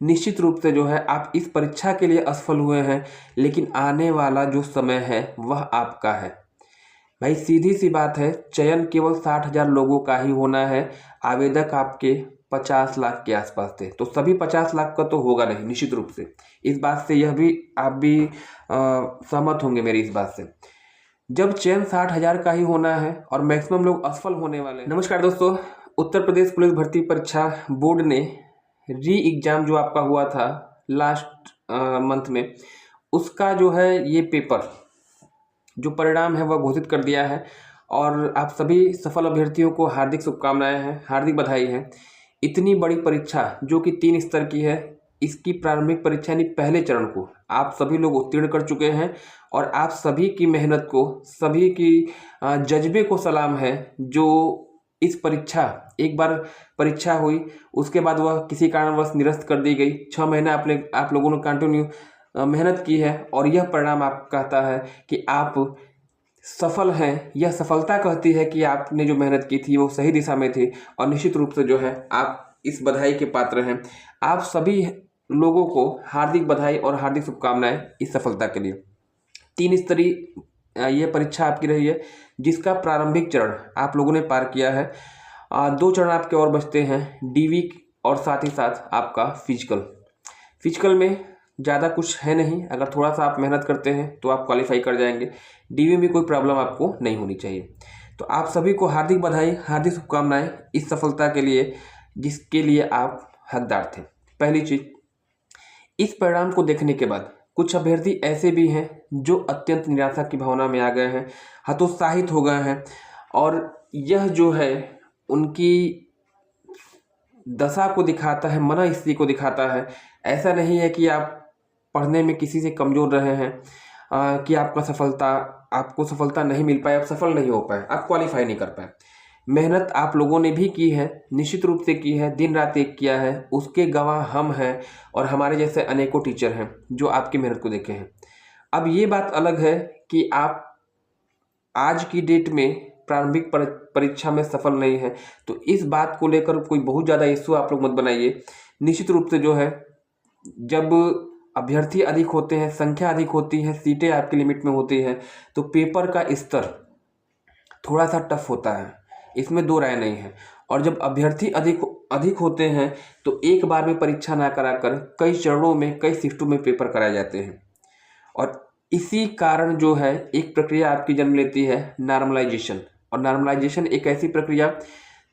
निश्चित रूप से जो है आप इस परीक्षा के लिए असफल हुए हैं, लेकिन आने वाला जो समय है वह आपका है। भाई सीधी सी बात है, चयन केवल 60,000 लोगों का ही होना है। आवेदक आपके 50 लाख के आसपास थे, तो सभी 50 लाख का तो होगा नहीं निश्चित रूप से। इस बात से यह भी आप भी सहमत होंगे मेरी इस बात से। जब चयन 60,000 का ही होना है और मैक्सिमम लोग असफल होने वाले हैं। नमस्कार दोस्तों, उत्तर प्रदेश पुलिस भर्ती परीक्षा बोर्ड ने री एग्जाम जो आपका हुआ था लास्ट मंथ में, उसका जो है ये पेपर जो परिणाम है वह घोषित कर दिया है। और आप सभी सफल अभ्यर्थियों को हार्दिक शुभकामनाएं हैं, हार्दिक बधाई है। इतनी बड़ी परीक्षा जो कि 3 स्तर की है, इसकी प्रारंभिक परीक्षा यानी पहले चरण को आप सभी लोग उत्तीर्ण कर चुके हैं। और आप सभी की मेहनत को, सभी की जज्बे को सलाम है। जो इस परीक्षा, एक बार परीक्षा हुई उसके बाद वह किसी कारणवश निरस्त कर दी गई। 6 महीने आप लोगों ने कंटिन्यू मेहनत की है और यह परिणाम आप कहता है कि आप सफल हैं। यह सफलता कहती है कि आपने जो मेहनत की थी वो सही दिशा में थी, और निश्चित रूप से जो है आप इस बधाई के पात्र हैं। आप सभी लोगों को हार्दिक बधाई और हार्दिक शुभकामनाएं इस सफलता के लिए। 3 स्तरीय ये परीक्षा आपकी रही है, जिसका प्रारंभिक चरण आप लोगों ने पार किया है। 2 चरण आपके और बचते हैं, डीवी और साथ ही साथ आपका फिजिकल में ज़्यादा कुछ है नहीं। अगर थोड़ा सा आप मेहनत करते हैं तो आप क्वालिफाई कर जाएंगे। डीवी में कोई प्रॉब्लम आपको नहीं होनी चाहिए। तो आप सभी को हार्दिक बधाई, हार्दिक शुभकामनाएं इस सफलता के लिए जिसके लिए आप हकदार थे। पहली चीज़, इस परिणाम को देखने के बाद कुछ अभ्यर्थी ऐसे भी हैं जो अत्यंत निराशा की भावना में आ गए हैं, हतोत्साहित हो गए हैं। और यह जो है उनकी दशा को दिखाता है, मनःस्थिति को दिखाता है। ऐसा नहीं है कि आप पढ़ने में किसी से कमज़ोर रहे हैं, कि आपको सफलता नहीं मिल पाए, आप सफल नहीं हो पाए, आप क्वालिफाई नहीं कर पाए। मेहनत आप लोगों ने भी की है, निश्चित रूप से की है, दिन रात एक किया है, उसके गवाह हम हैं और हमारे जैसे अनेकों टीचर हैं जो आपकी मेहनत को देखे हैं। अब ये बात अलग है कि आप आज की डेट में प्रारंभिक परीक्षा में सफल नहीं है, तो इस बात को लेकर कोई बहुत ज़्यादा इश्यू आप लोग मत बनाइए। निश्चित रूप से जो है, जब अभ्यर्थी अधिक होते हैं, संख्या अधिक होती है, सीटें आपकी लिमिट में होती हैं, तो पेपर का स्तर थोड़ा सा टफ होता है, इसमें दो राय नहीं है। और जब अभ्यर्थी अधिक होते हैं तो एक बार में परीक्षा ना कराकर कई चरणों में, कई शिफ्टों में पेपर कराए जाते हैं। और इसी कारण जो है एक प्रक्रिया आपकी जन्म लेती है, नॉर्मलाइजेशन। और नॉर्मलाइजेशन एक ऐसी प्रक्रिया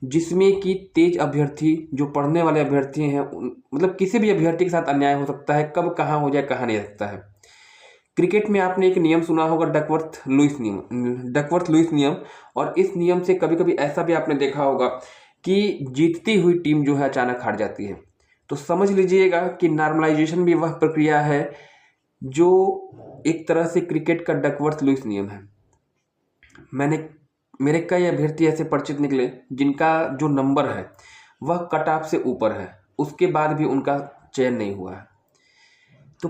जिसमें कि तेज अभ्यर्थी, जो पढ़ने वाले अभ्यर्थी हैं, मतलब किसी भी अभ्यर्थी के साथ अन्याय हो सकता है, कब कहाँ हो जाए कहाँ नहीं हो सकता है। क्रिकेट में आपने एक नियम सुना होगा, डकवर्थ लुईस नियम। और इस नियम से कभी कभी ऐसा भी आपने देखा होगा कि जीतती हुई टीम जो है अचानक हार जाती है। तो समझ लीजिएगा कि नॉर्मलाइजेशन भी वह प्रक्रिया है जो एक तरह से क्रिकेट का डकवर्थ लुईस नियम है। मेरे कई अभ्यर्थी ऐसे परिचित निकले जिनका जो नंबर है वह कट ऑफ से ऊपर है, उसके बाद भी उनका चयन नहीं हुआ है। तो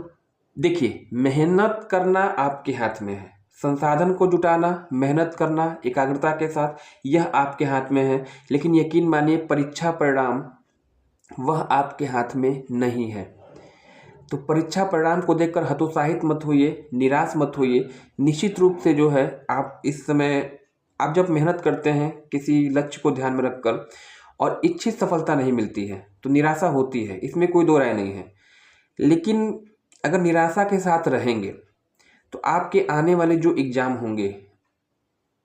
देखिए, मेहनत करना आपके हाथ में है, संसाधन को जुटाना, मेहनत करना एकाग्रता के साथ, यह आपके हाथ में है। लेकिन यकीन मानिए, परीक्षा परिणाम वह आपके हाथ में नहीं है। तो परीक्षा परिणाम को देखकर हतोत्साहित मत होइए, निराश मत होइए। निश्चित रूप से जो है आप इस समय, आप जब मेहनत करते हैं किसी लक्ष्य को ध्यान में रखकर और इच्छित सफलता नहीं मिलती है तो निराशा होती है, इसमें कोई दो राय नहीं है। लेकिन अगर निराशा के साथ रहेंगे तो आपके आने वाले जो एग्ज़ाम होंगे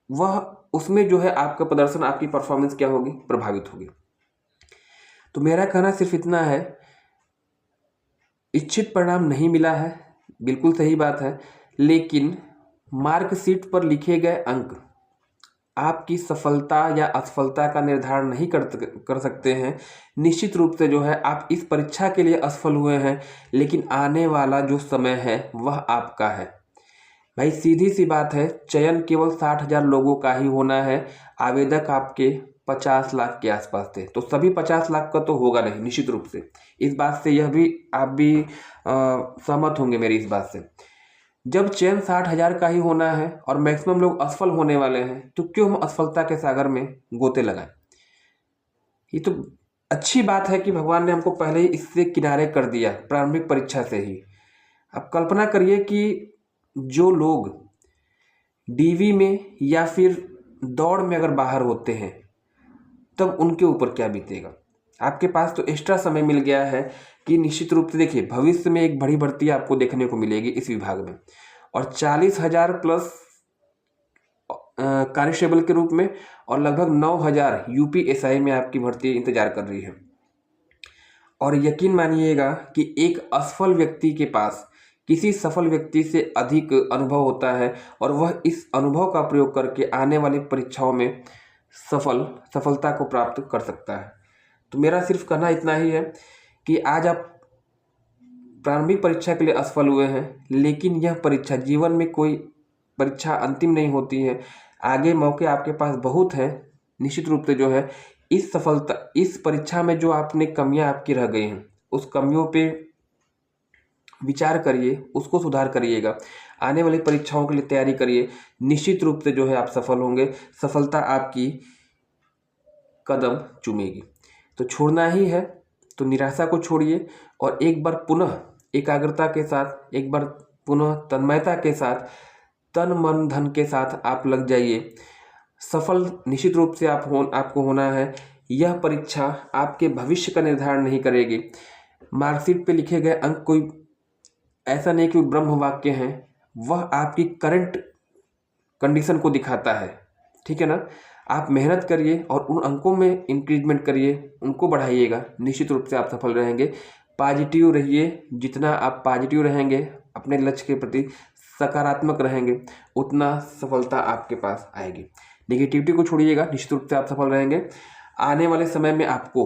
वह, उसमें जो है आपका प्रदर्शन, आपकी परफॉर्मेंस क्या होगी, प्रभावित होगी। तो मेरा कहना सिर्फ इतना है, इच्छित परिणाम नहीं मिला है, बिल्कुल सही बात है, लेकिन मार्कशीट पर लिखे गए अंक आपकी सफलता या असफलता का निर्धारण नहीं कर सकते हैं। निश्चित रूप से जो है आप इस परीक्षा के लिए असफल हुए हैं, लेकिन आने वाला जो समय है वह आपका है। भाई सीधी सी बात है, चयन केवल 60,000 लोगों का ही होना है। आवेदक आपके 50 लाख के आसपास थे, तो सभी 50 लाख का तो होगा नहीं निश्चित रूप से। इस बात से यह भी आप भी सहमत होंगे मेरी इस बात से। जब चयन 60,000 का ही होना है और मैक्सिमम लोग असफल होने वाले हैं, तो क्यों हम असफलता के सागर में गोते लगाएं। ये तो अच्छी बात है कि भगवान ने हमको पहले ही इससे किनारे कर दिया प्रारंभिक परीक्षा से ही। अब कल्पना करिए कि जो लोग डीवी में या फिर दौड़ में अगर बाहर होते हैं तब उनके ऊपर क्या बीतेगा। आपके पास तो एक्स्ट्रा समय मिल गया है कि निश्चित रूप से देखिए भविष्य में एक बड़ी भर्ती आपको देखने को मिलेगी इस विभाग में, और 40,000 प्लस कांस्टेबल के रूप में और लगभग 9,000 यूपीएसआई में आपकी भर्ती इंतजार कर रही है। और यकीन मानिएगा कि एक असफल व्यक्ति के पास किसी सफल व्यक्ति से अधिक अनुभव होता है और वह इस अनुभव का प्रयोग करके आने वाली परीक्षाओं में सफलता को प्राप्त कर सकता है। तो मेरा सिर्फ कहना इतना ही है कि आज आप प्रारंभिक परीक्षा के लिए असफल हुए हैं, लेकिन यह परीक्षा, जीवन में कोई परीक्षा अंतिम नहीं होती है। आगे मौके आपके पास बहुत हैं। निश्चित रूप से जो है इस परीक्षा में जो आपने कमियां आपकी रह गई हैं उस कमियों पे विचार करिए, उसको सुधार करिएगा। आने वाली परीक्षाओं के लिए तैयारी करिए। निश्चित रूप से जो है आप सफल होंगे, सफलता आपकी कदम चूमेगी। तो छोड़ना ही है तो निराशा को छोड़िए और एक बार पुनः एकाग्रता के साथ, एक बार पुनः तन्मयता के साथ, तन मन धन के साथ आप लग जाइए। सफल निश्चित रूप से आपको होना है। यह परीक्षा आपके भविष्य का निर्धारण नहीं करेगी। मार्कशीट पे लिखे गए अंक कोई ऐसा नहीं कि ब्रह्म वाक्य हैं, वह आपकी करंट कंडीशन को दिखाता है। ठीक है ना। आप मेहनत करिए और उन अंकों में इंक्रीजमेंट करिए, उनको बढ़ाइएगा। निश्चित रूप से आप सफल रहेंगे। पॉजिटिव रहिए। जितना आप पॉजिटिव रहेंगे, अपने लक्ष्य के प्रति सकारात्मक रहेंगे, उतना सफलता आपके पास आएगी। नेगेटिविटी को छोड़िएगा, निश्चित रूप से आप सफल रहेंगे। आने वाले समय में आपको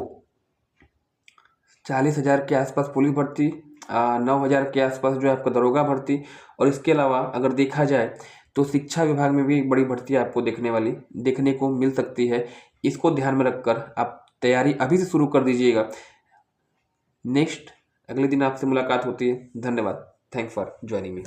40,000 के आसपास पुलिस भर्ती, 9,000 के आसपास जो है आपका दरोगा भर्ती, और इसके अलावा अगर देखा जाए तो शिक्षा विभाग में भी एक बड़ी भर्ती आपको देखने को मिल सकती है। इसको ध्यान में रखकर आप तैयारी अभी से शुरू कर दीजिएगा। नेक्स्ट अगले दिन आपसे मुलाकात होती है। धन्यवाद। Thanks for joining me.